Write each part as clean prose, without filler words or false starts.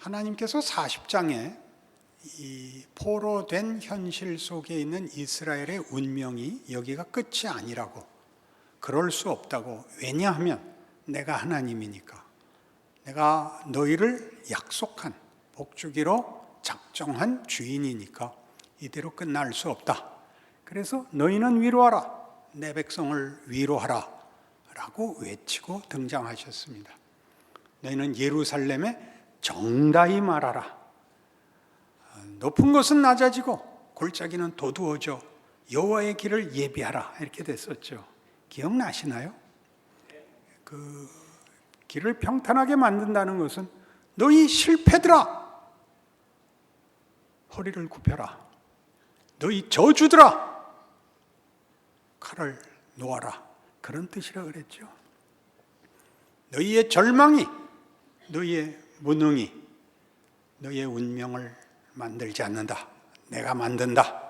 하나님께서 40장에 이 포로된 현실 속에 있는 이스라엘의 운명이 여기가 끝이 아니라고, 그럴 수 없다고, 왜냐하면 내가 하나님이니까, 내가 너희를 약속한 복주기로 작정한 주인이니까 이대로 끝날 수 없다. 그래서 너희는 위로하라, 내 백성을 위로하라 라고 외치고 등장하셨습니다. 너희는 예루살렘에 정다히 말하라. 높은 곳은 낮아지고 골짜기는 도두어져 여호와의 길을 예비하라, 이렇게 됐었죠. 기억나시나요? 그 길을 평탄하게 만든다는 것은 너희 실패들아 허리를 굽혀라, 너희 저주들아 칼을 놓아라, 그런 뜻이라 그랬죠. 너희의 절망이, 너희의 무능이 너희의 운명을 만들지 않는다. 내가 만든다.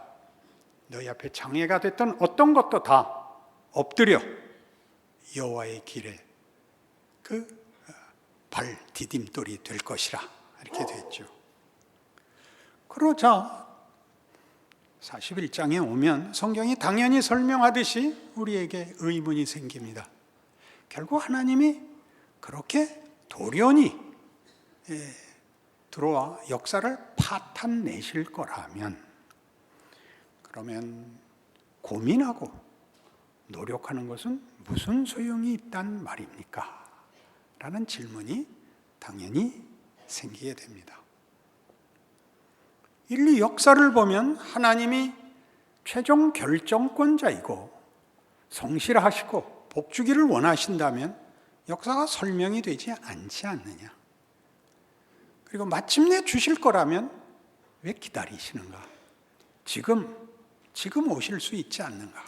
너희 앞에 장애가 됐던 어떤 것도 다 엎드려 여호와의 길에 그 발 디딤돌이 될 것이라, 이렇게 됐죠. 그러자 41장에 오면 성경이 당연히 설명하듯이 우리에게 의문이 생깁니다. 결국 하나님이 그렇게 돌연히 들어와 역사를 파탄내실 거라면, 그러면 고민하고 노력하는 것은 무슨 소용이 있단 말입니까? 라는 질문이 당연히 생기게 됩니다. 인류 역사를 보면 하나님이 최종 결정권자이고 성실하시고 복주기를 원하신다면 역사가 설명이 되지 않지 않느냐. 그리고 마침내 주실 거라면 왜 기다리시는가? 지금 오실 수 있지 않는가?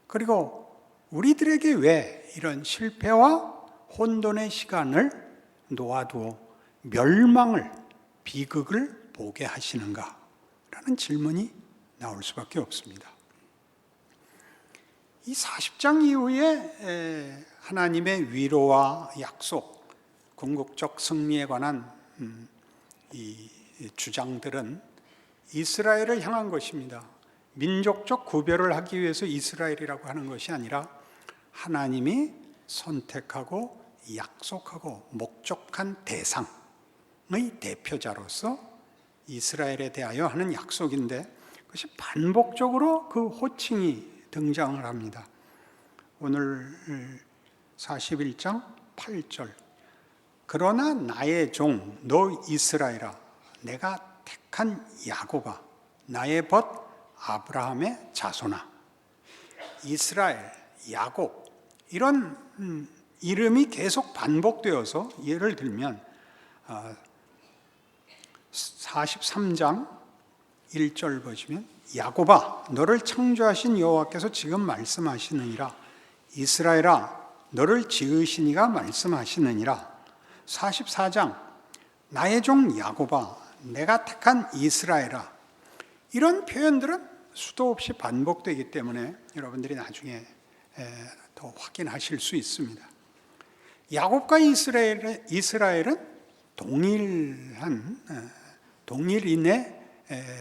그리고 우리들에게 왜 이런 실패와 혼돈의 시간을 놓아두어 멸망을, 비극을 보게 하시는가? 라는 질문이 나올 수밖에 없습니다. 이 40장 이후에 하나님의 위로와 약속, 궁극적 승리에 관한 이 주장들은 이스라엘을 향한 것입니다. 민족적 구별을 하기 위해서 이스라엘이라고 하는 것이 아니라 하나님이 선택하고 약속하고 목적한 대상의 대표자로서 이스라엘에 대하여 하는 약속인데, 그것이 반복적으로 그 호칭이 등장을 합니다. 오늘 41장 8절, 그러나 나의 종 너 이스라엘아, 내가 택한 야곱아, 나의 벗 아브라함의 자손아. 이스라엘, 야곱, 이런 이름이 계속 반복되어서, 예를 들면 43장 1절 보시면 야곱아 너를 창조하신 여호와께서 지금 말씀하시느니라, 이스라엘아 너를 지으시니가 말씀하시느니라. 44장 나의 종 야곱아 내가 택한 이스라엘아. 이런 표현들은 수도 없이 반복되기 때문에 여러분들이 나중에 더 확인하실 수 있습니다. 야곱과 이스라엘은 동일인의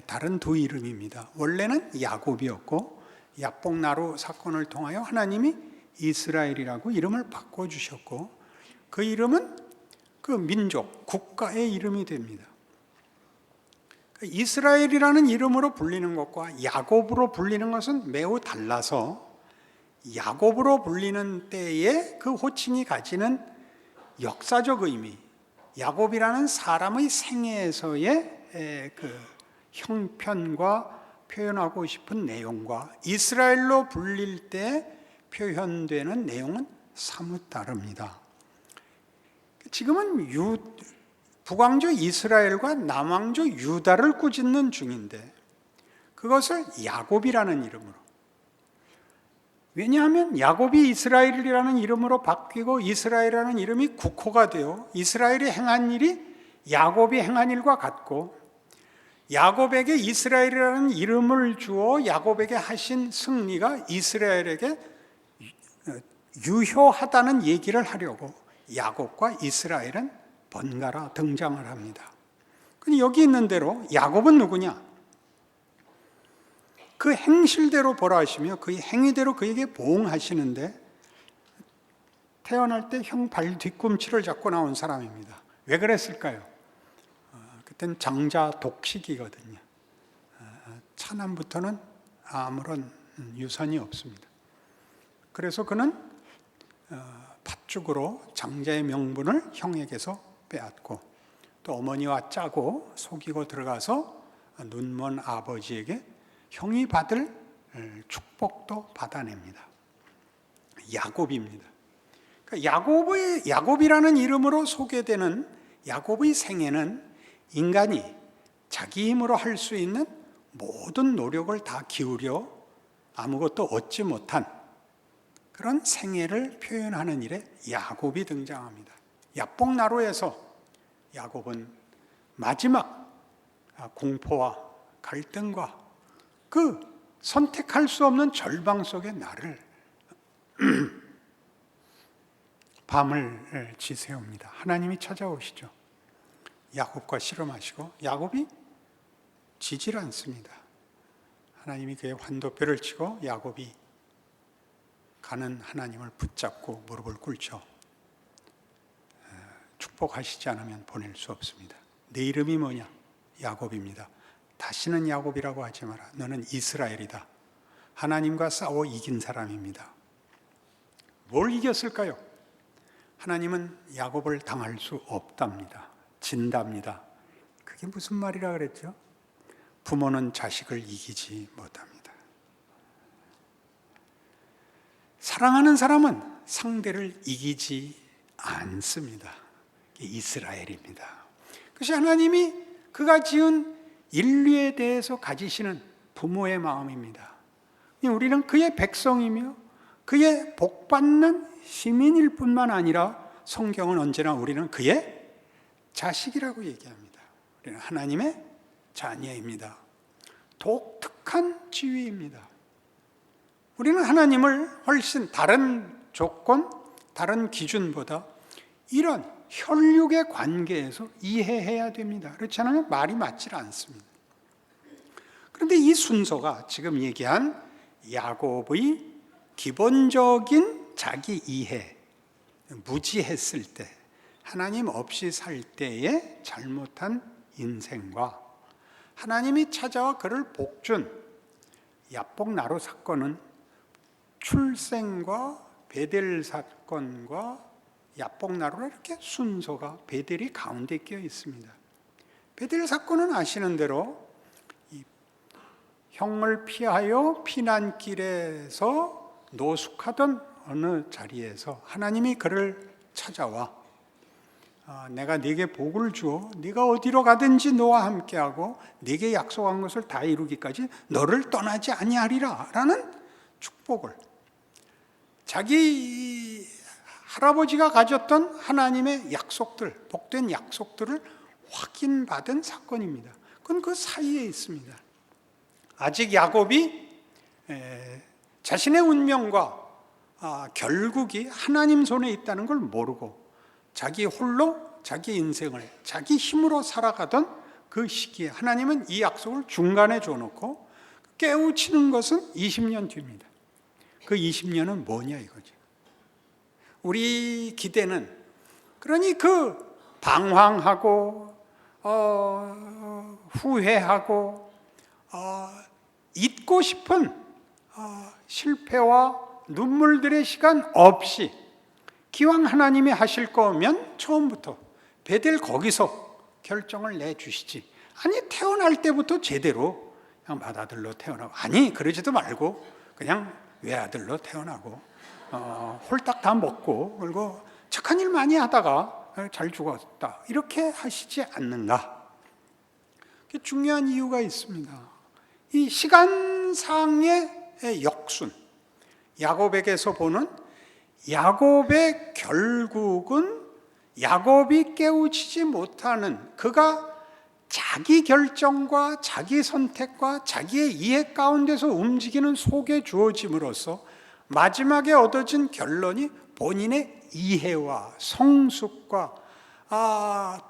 다른 두 이름입니다. 원래는 야곱이었고 야복나루 사건을 통하여 하나님이 이스라엘이라고 이름을 바꿔주셨고, 그 이름은 그 민족, 국가의 이름이 됩니다. 이스라엘이라는 이름으로 불리는 것과 야곱으로 불리는 것은 매우 달라서, 야곱으로 불리는 때에 그 호칭이 가지는 역사적 의미, 야곱이라는 사람의 생애에서의 그 형편과 표현하고 싶은 내용과 이스라엘로 불릴 때 표현되는 내용은 사뭇 다릅니다. 지금은 북왕조 이스라엘과 남왕조 유다를 꾸짖는 중인데, 그것을 야곱이라는 이름으로, 왜냐하면 야곱이 이스라엘이라는 이름으로 바뀌고 이스라엘이라는 이름이 국호가 되어 이스라엘이 행한 일이 야곱이 행한 일과 같고, 야곱에게 이스라엘이라는 이름을 주어 야곱에게 하신 승리가 이스라엘에게 유효하다는 얘기를 하려고 야곱과 이스라엘은 번갈아 등장을 합니다. 근데 여기 있는 대로 야곱은 누구냐? 그 행실대로 벌하시며 그 행위대로 그에게 보응하시는데 태어날 때 형 발 뒤꿈치를 잡고 나온 사람입니다. 왜 그랬을까요? 그때는 장자 독식이거든요. 차남부터는 아무런 유산이 없습니다. 그래서 그는 팥죽으로 장자의 명분을 형에게서 빼앗고 또 어머니와 짜고 속이고 들어가서 눈먼 아버지에게 형이 받을 축복도 받아냅니다. 야곱입니다. 그러니까 야곱이라는 이름으로 소개되는 야곱의 생애는 인간이 자기 힘으로 할 수 있는 모든 노력을 다 기울여 아무것도 얻지 못한 그런 생애를 표현하는 일에 야곱이 등장합니다. 야복나루에서 야곱은 마지막 공포와 갈등과 그 선택할 수 없는 절망 속에 나를 밤을 지새웁니다. 하나님이 찾아오시죠. 야곱과 씨름하시고 야곱이 지질 않습니다. 하나님이 그의 환도뼈를 치고 야곱이 가는 하나님을 붙잡고 무릎을 꿇죠. 축복하시지 않으면 보낼 수 없습니다. 내 이름이 뭐냐? 야곱입니다. 다시는 야곱이라고 하지 마라. 너는 이스라엘이다. 하나님과 싸워 이긴 사람입니다. 뭘 이겼을까요? 하나님은 야곱을 당할 수 없답니다. 진답니다. 그게 무슨 말이라 그랬죠? 부모는 자식을 이기지 못합니다. 사랑하는 사람은 상대를 이기지 않습니다. 이스라엘입니다. 그것이 하나님이 그가 지은 인류에 대해서 가지시는 부모의 마음입니다. 우리는 그의 백성이며 그의 복받는 시민일 뿐만 아니라 성경은 언제나 우리는 그의 자식이라고 얘기합니다. 우리는 하나님의 자녀입니다. 독특한 지위입니다. 우리는 하나님을 훨씬 다른 조건, 다른 기준보다 이런 혈육의 관계에서 이해해야 됩니다. 그렇지 않으면 말이 맞지 않습니다. 그런데 이 순서가 지금 얘기한 야곱의 기본적인 자기 이해, 무지했을 때, 하나님 없이 살 때의 잘못한 인생과 하나님이 찾아와 그를 복준 야복나루 사건은 출생과 베델 사건과 야복나루로 이렇게 순서가 베델이 가운데 끼어 있습니다. 베델 사건은 아시는 대로 이 형을 피하여 피난길에서 노숙하던 어느 자리에서 하나님이 그를 찾아와 내가 네게 복을 주어 네가 어디로 가든지 너와 함께하고 네게 약속한 것을 다 이루기까지 너를 떠나지 아니하리라 라는 축복을, 자기 할아버지가 가졌던 하나님의 약속들, 복된 약속들을 확인받은 사건입니다. 그건 그 사이에 있습니다. 아직 야곱이 자신의 운명과 결국이 하나님 손에 있다는 걸 모르고 자기 홀로 자기 인생을 자기 힘으로 살아가던 그 시기에 하나님은 이 약속을 중간에 줘놓고 깨우치는 것은 20년 뒤입니다. 그 20년은 뭐냐 이거죠. 우리 기대는 그러니 그 방황하고 후회하고 잊고 싶은 실패와 눈물들의 시간 없이 기왕 하나님이 하실 거면 처음부터 베델 거기서 결정을 내주시지. 아니 태어날 때부터 제대로 그냥 맏아들로 태어나고, 아니 그러지도 말고 그냥 외아들로 태어나고 홀딱 다 먹고 그리고 착한 일 많이 하다가 잘 죽었다 이렇게 하시지 않는가. 중요한 이유가 있습니다. 이 시간상의 역순, 야곱에게서 보는 야곱의 결국은 야곱이 깨우치지 못하는, 그가 자기 결정과 자기 선택과 자기의 이해 가운데서 움직이는 속에 주어짐으로써 마지막에 얻어진 결론이 본인의 이해와 성숙과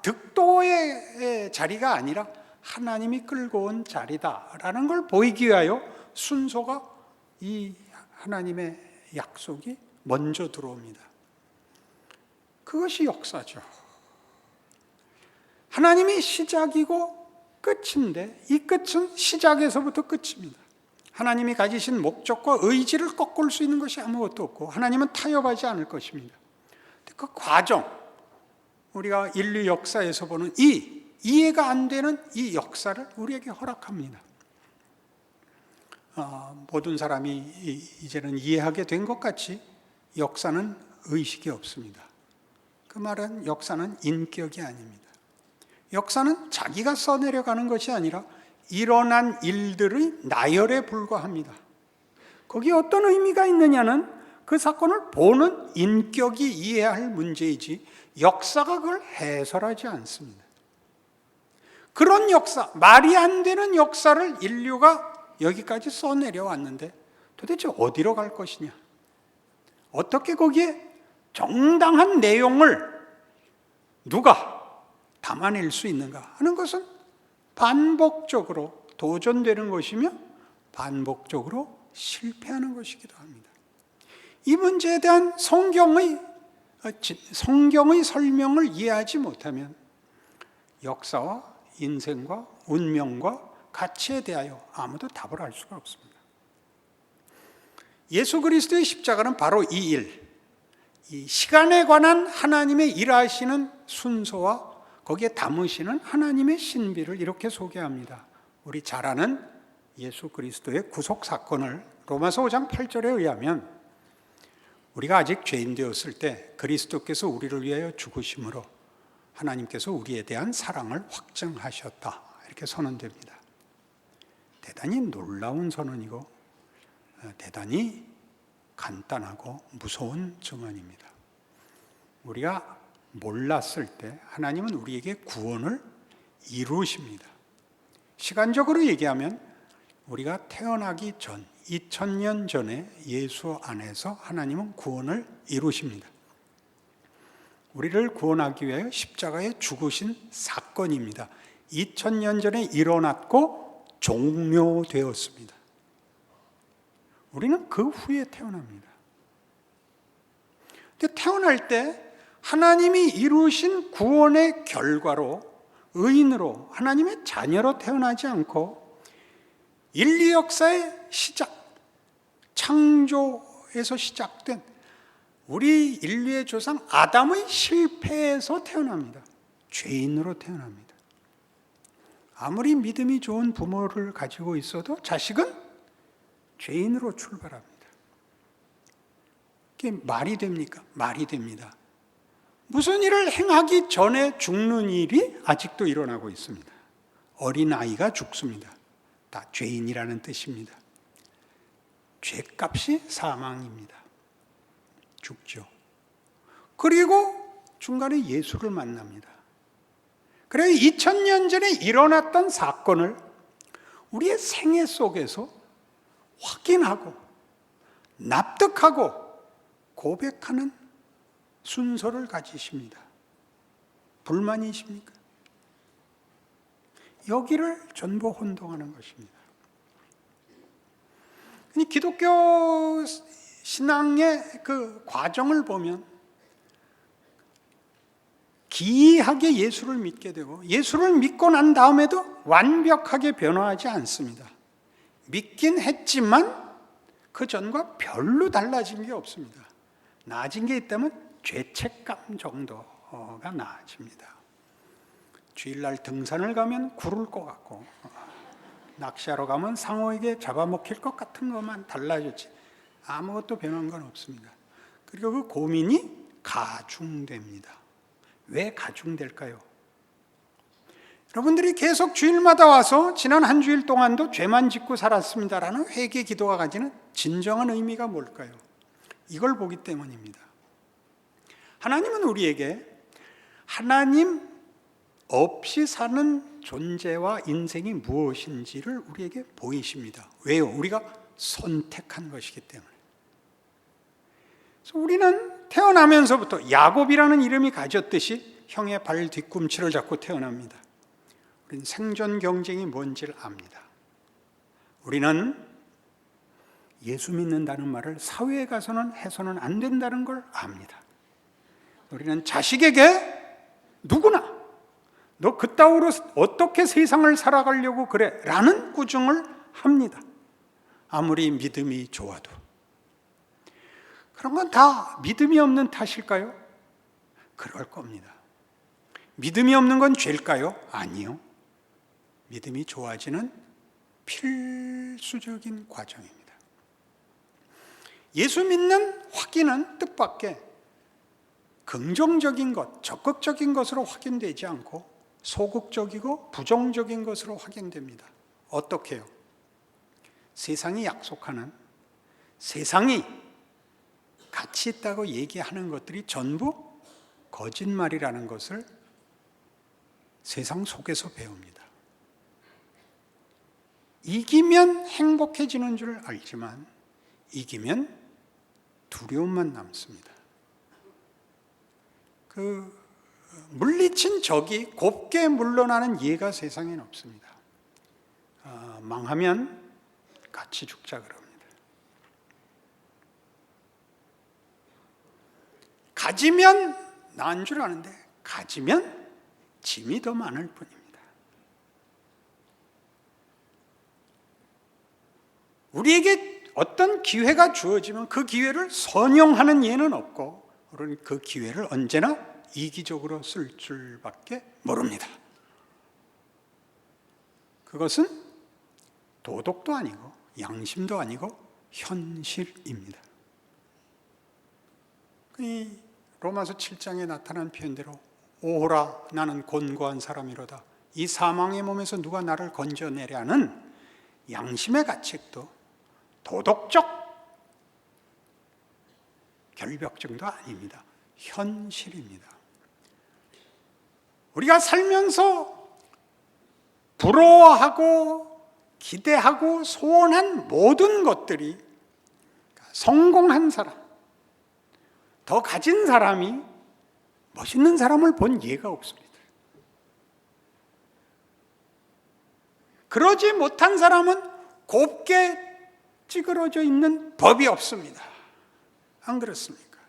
득도의 자리가 아니라 하나님이 끌고 온 자리다라는 걸 보이기 위하여 순서가 이 하나님의 약속이 먼저 들어옵니다. 그것이 역사죠. 하나님이 시작이고 끝인데 이 끝은 시작에서부터 끝입니다. 하나님이 가지신 목적과 의지를 꺾을 수 있는 것이 아무것도 없고 하나님은 타협하지 않을 것입니다. 그 과정, 우리가 인류 역사에서 보는 이 이해가 안 되는 이 역사를 우리에게 허락합니다. 모든 사람이 이제는 이해하게 된 것 같이 역사는 의식이 없습니다. 그 말은 역사는 인격이 아닙니다. 역사는 자기가 써내려가는 것이 아니라 일어난 일들의 나열에 불과합니다. 거기에 어떤 의미가 있느냐는 그 사건을 보는 인격이 이해해야 할 문제이지 역사가 그걸 해설하지 않습니다. 그런 역사, 말이 안 되는 역사를 인류가 여기까지 써내려왔는데 도대체 어디로 갈 것이냐? 어떻게 거기에 정당한 내용을 누가 담아낼 수 있는가 하는 것은 반복적으로 도전되는 것이며 반복적으로 실패하는 것이기도 합니다. 이 문제에 대한 성경의 설명을 이해하지 못하면 역사와 인생과 운명과 가치에 대하여 아무도 답을 알 수가 없습니다. 예수 그리스도의 십자가는 바로 이 시간에 관한 하나님의 일하시는 순서와 거기에 담으시는 하나님의 신비를 이렇게 소개합니다. 우리 잘 아는 예수 그리스도의 구속 사건을 로마서 5장 8절에 의하면 우리가 아직 죄인 되었을 때 그리스도께서 우리를 위하여 죽으심으로 하나님께서 우리에 대한 사랑을 확증하셨다. 이렇게 선언됩니다. 대단히 놀라운 선언이고 대단히 간단하고 무서운 증언입니다. 우리가 몰랐을 때 하나님은 우리에게 구원을 이루십니다. 시간적으로 얘기하면 우리가 태어나기 전 2000년 전에 예수 안에서 하나님은 구원을 이루십니다. 우리를 구원하기 위하여 십자가에 죽으신 사건입니다. 2000년 전에 일어났고 종료되었습니다. 우리는 그 후에 태어납니다. 근데 태어날 때 하나님이 이루신 구원의 결과로 의인으로 하나님의 자녀로 태어나지 않고 인류 역사의 시작, 창조에서 시작된 우리 인류의 조상 아담의 실패에서 태어납니다. 죄인으로 태어납니다. 아무리 믿음이 좋은 부모를 가지고 있어도 자식은 죄인으로 출발합니다. 그게 말이 됩니까? 말이 됩니다. 무슨 일을 행하기 전에 죽는 일이 아직도 일어나고 있습니다. 어린아이가 죽습니다. 다 죄인이라는 뜻입니다. 죄값이 사망입니다. 죽죠. 그리고 중간에 예수를 만납니다. 그래서 2000년 전에 일어났던 사건을 우리의 생애 속에서 확인하고 납득하고 고백하는 순서를 가지십니다. 불만이십니까? 여기를 전부 혼동하는 것입니다. 기독교 신앙의 그 과정을 보면 기이하게 예수를 믿게 되고 예수를 믿고 난 다음에도 완벽하게 변화하지 않습니다. 믿긴 했지만 그 전과 별로 달라진 게 없습니다. 나아진 게 있다면 죄책감 정도가 나아집니다. 주일날 등산을 가면 굴을 것 같고 낚시하러 가면 상어에게 잡아먹힐 것 같은 것만 달라졌지 아무것도 변한 건 없습니다. 그리고 그 고민이 가중됩니다. 왜 가중될까요? 여러분들이 계속 주일마다 와서 지난 한 주일 동안도 죄만 짓고 살았습니다라는 회개 기도가 가지는 진정한 의미가 뭘까요? 이걸 보기 때문입니다. 하나님은 우리에게 하나님 없이 사는 존재와 인생이 무엇인지를 우리에게 보이십니다. 왜요? 우리가 선택한 것이기 때문에. 그래서 우리는 태어나면서부터 야곱이라는 이름이 가졌듯이 형의 발 뒤꿈치를 잡고 태어납니다. 우리는 생존 경쟁이 뭔지를 압니다. 우리는 예수 믿는다는 말을 사회에 가서는 해서는 안 된다는 걸 압니다. 우리는 자식에게 누구나 너 그따위로 어떻게 세상을 살아가려고 그래? 라는 꾸중을 합니다. 아무리 믿음이 좋아도. 그런 건 다 믿음이 없는 탓일까요? 그럴 겁니다. 믿음이 없는 건 죄일까요? 아니요. 믿음이 좋아지는 필수적인 과정입니다. 예수 믿는 확인은 뜻밖의 긍정적인 것, 적극적인 것으로 확인되지 않고 소극적이고 부정적인 것으로 확인됩니다. 어떻게요? 세상이 약속하는, 세상이 가치 있다고 얘기하는 것들이 전부 거짓말이라는 것을 세상 속에서 배웁니다. 이기면 행복해지는 줄 알지만 이기면 두려움만 남습니다. 물리친 적이 곱게 물러나는 예가 세상에는 없습니다. 망하면 같이 죽자 그럽니다. 가지면 나은 줄 아는데 가지면 짐이 더 많을 뿐입니다. 우리에게 어떤 기회가 주어지면 그 기회를 선용하는 예는 없고 우리는 그 기회를 언제나 이기적으로 쓸 줄밖에 모릅니다. 그것은 도덕도 아니고 양심도 아니고 현실입니다. 이 로마서 7장에 나타난 표현대로 오호라 나는 곤고한 사람이로다. 이 사망의 몸에서 누가 나를 건져내랴는 양심의 가책도 도덕적 결벽증도 아닙니다. 현실입니다. 우리가 살면서 부러워하고 기대하고 소원한 모든 것들이 성공한 사람, 더 가진 사람이 멋있는 사람을 본 예가 없습니다. 그러지 못한 사람은 곱게 찌그러져 있는 법이 없습니다. 안 그렇습니까?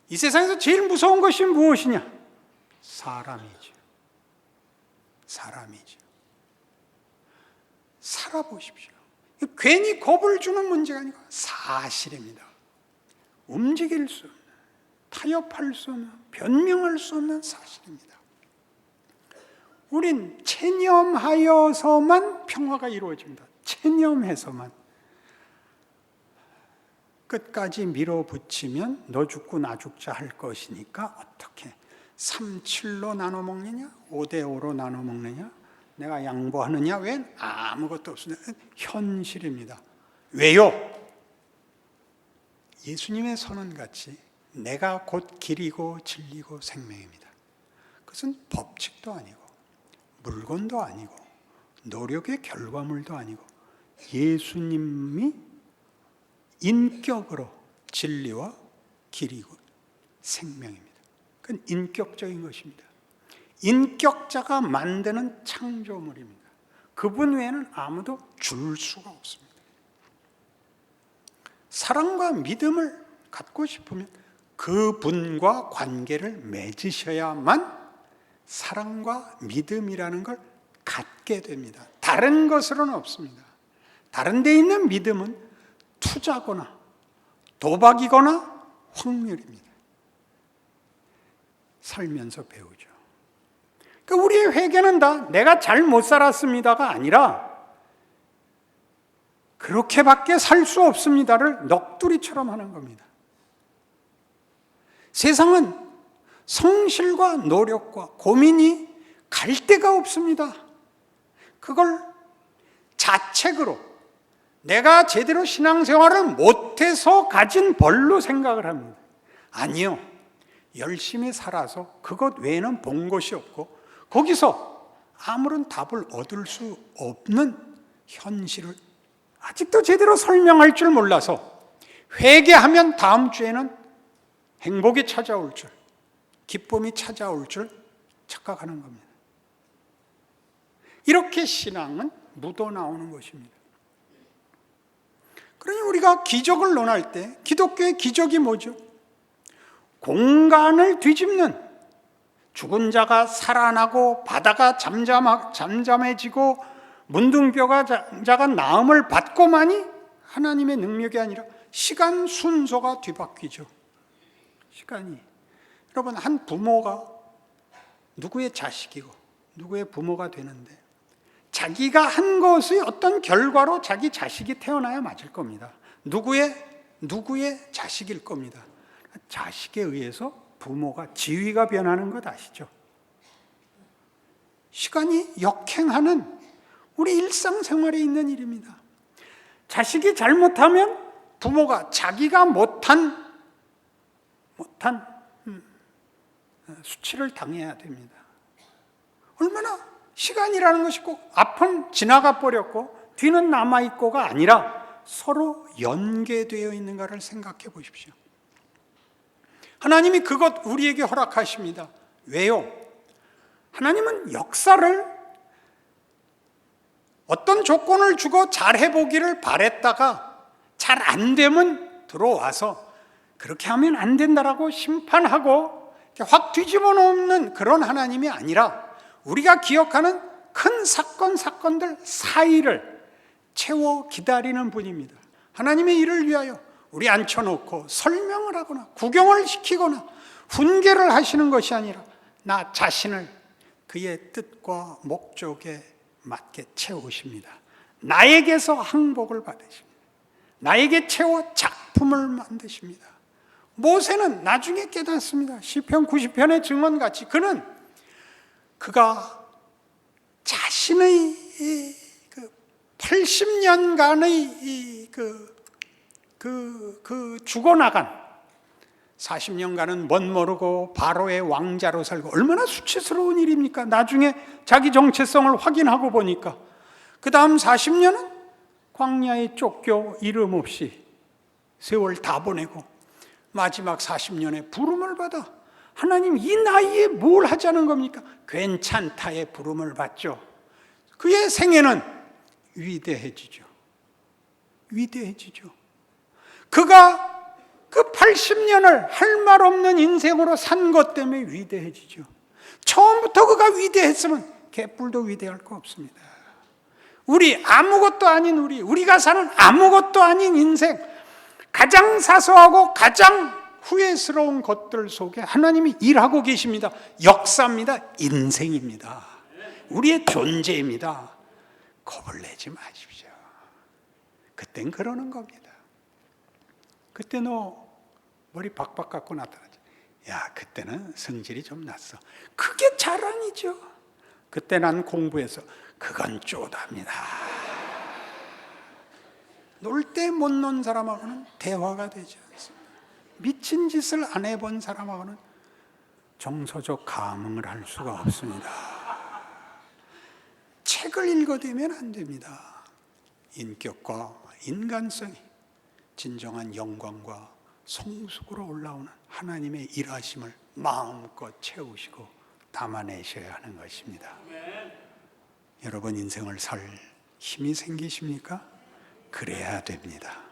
이 세상에서 제일 무서운 것이 무엇이냐? 사람이죠. 사람이죠. 살아보십시오. 괜히 겁을 주는 문제가 아니고 사실입니다. 움직일 수 없는, 타협할 수 없는, 변명할 수 없는 사실입니다. 우린 체념하여서만 평화가 이루어집니다. 체념해서만. 끝까지 밀어붙이면 너 죽고 나 죽자 할 것이니까 어떻게 3:7로 나눠 먹느냐? 5:5로 나눠 먹느냐? 내가 양보하느냐? 웬 아무것도 없습니다. 현실입니다. 왜요? 예수님의 선언같이 내가 곧 길이고 진리고 생명입니다. 그것은 법칙도 아니고 물건도 아니고 노력의 결과물도 아니고 예수님이 인격으로 진리와 길이고 생명입니다. 그건 인격적인 것입니다. 인격자가 만드는 창조물입니다. 그분 외에는 아무도 줄 수가 없습니다. 사랑과 믿음을 갖고 싶으면 그분과 관계를 맺으셔야만 사랑과 믿음이라는 걸 갖게 됩니다. 다른 것으로는 없습니다. 다른 데 있는 믿음은 투자거나 도박이거나 확률입니다. 살면서 배우죠. 그러니까 우리의 회개는 다 내가 잘 못 살았습니다가 아니라 그렇게밖에 살 수 없습니다를 넋두리처럼 하는 겁니다. 세상은 성실과 노력과 고민이 갈 데가 없습니다. 그걸 자책으로 내가 제대로 신앙생활을 못해서 가진 벌로 생각을 합니다. 아니요. 열심히 살아서 그것 외에는 본 것이 없고 거기서 아무런 답을 얻을 수 없는 현실을 아직도 제대로 설명할 줄 몰라서 회개하면 다음 주에는 행복이 찾아올 줄 기쁨이 찾아올 줄 착각하는 겁니다. 이렇게 신앙은 묻어나오는 것입니다. 그러니 우리가 기적을 논할 때 기독교의 기적이 뭐죠? 공간을 뒤집는, 죽은 자가 살아나고 바다가 잠잠해지고 문둥병자가 나음을 받고만이 하나님의 능력이 아니라 시간 순서가 뒤바뀌죠. 시간이. 여러분, 한 부모가 누구의 자식이고 누구의 부모가 되는데 자기가 한 것의 어떤 결과로 자기 자식이 태어나야 맞을 겁니다. 누구의 자식일 겁니다. 자식에 의해서 부모가 지위가 변하는 것 아시죠? 시간이 역행하는 우리 일상생활에 있는 일입니다. 자식이 잘못하면 부모가 자기가 못한 수치를 당해야 됩니다. 얼마나 시간이라는 것이 꼭 앞은 지나가 버렸고 뒤는 남아있고가 아니라 서로 연계되어 있는가를 생각해 보십시오. 하나님이 그것 우리에게 허락하십니다. 왜요? 하나님은 역사를 어떤 조건을 주고 잘해보기를 바랬다가 잘 안 되면 들어와서 그렇게 하면 안 된다라고 심판하고 확 뒤집어 놓는 그런 하나님이 아니라 우리가 기억하는 큰 사건들 사이를 채워 기다리는 분입니다. 하나님의 일을 위하여 우리 앉혀놓고 설명을 하거나 구경을 시키거나 훈계를 하시는 것이 아니라 나 자신을 그의 뜻과 목적에 맞게 채우십니다. 나에게서 항복을 받으십니다. 나에게 채워 작품을 만드십니다. 모세는 나중에 깨닫습니다. 시편 90편의 증언같이 그가 자신의 80년간의 죽어나간 40년간은 멋모르고 바로의 왕자로 살고 얼마나 수치스러운 일입니까? 나중에 자기 정체성을 확인하고 보니까 그 다음 40년은 광야에 쫓겨 이름 없이 세월 다 보내고 마지막 40년에 부름을 받아 하나님 이 나이에 뭘 하자는 겁니까? 괜찮다의 부름을 받죠. 그의 생애는 위대해지죠. 그가 그 80년을 할 말 없는 인생으로 산 것 때문에 위대해지죠. 처음부터 그가 위대했으면 개뿔도 위대할 거 없습니다. 아무것도 아닌 우리가 사는 아무것도 아닌 인생, 가장 사소하고 가장 후회스러운 것들 속에 하나님이 일하고 계십니다. 역사입니다. 인생입니다. 우리의 존재입니다. 겁을 내지 마십시오. 그땐 그러는 겁니다. 그때 너 머리 박박 깎고 나타나지. 야, 그때는 성질이 좀 났어. 그게 자랑이죠. 그때 난 공부해서 그건 쪼답니다. 놀 때 못 논 사람하고는 대화가 되지 않습니다. 미친 짓을 안 해본 사람하고는 정서적 감흥을 할 수가 없습니다. 책을 읽어대면 안 됩니다. 인격과 인간성이 진정한 영광과 성숙으로 올라오는 하나님의 일하심을 마음껏 채우시고 담아내셔야 하는 것입니다. 여러분 인생을 살 힘이 생기십니까? 그래야 됩니다.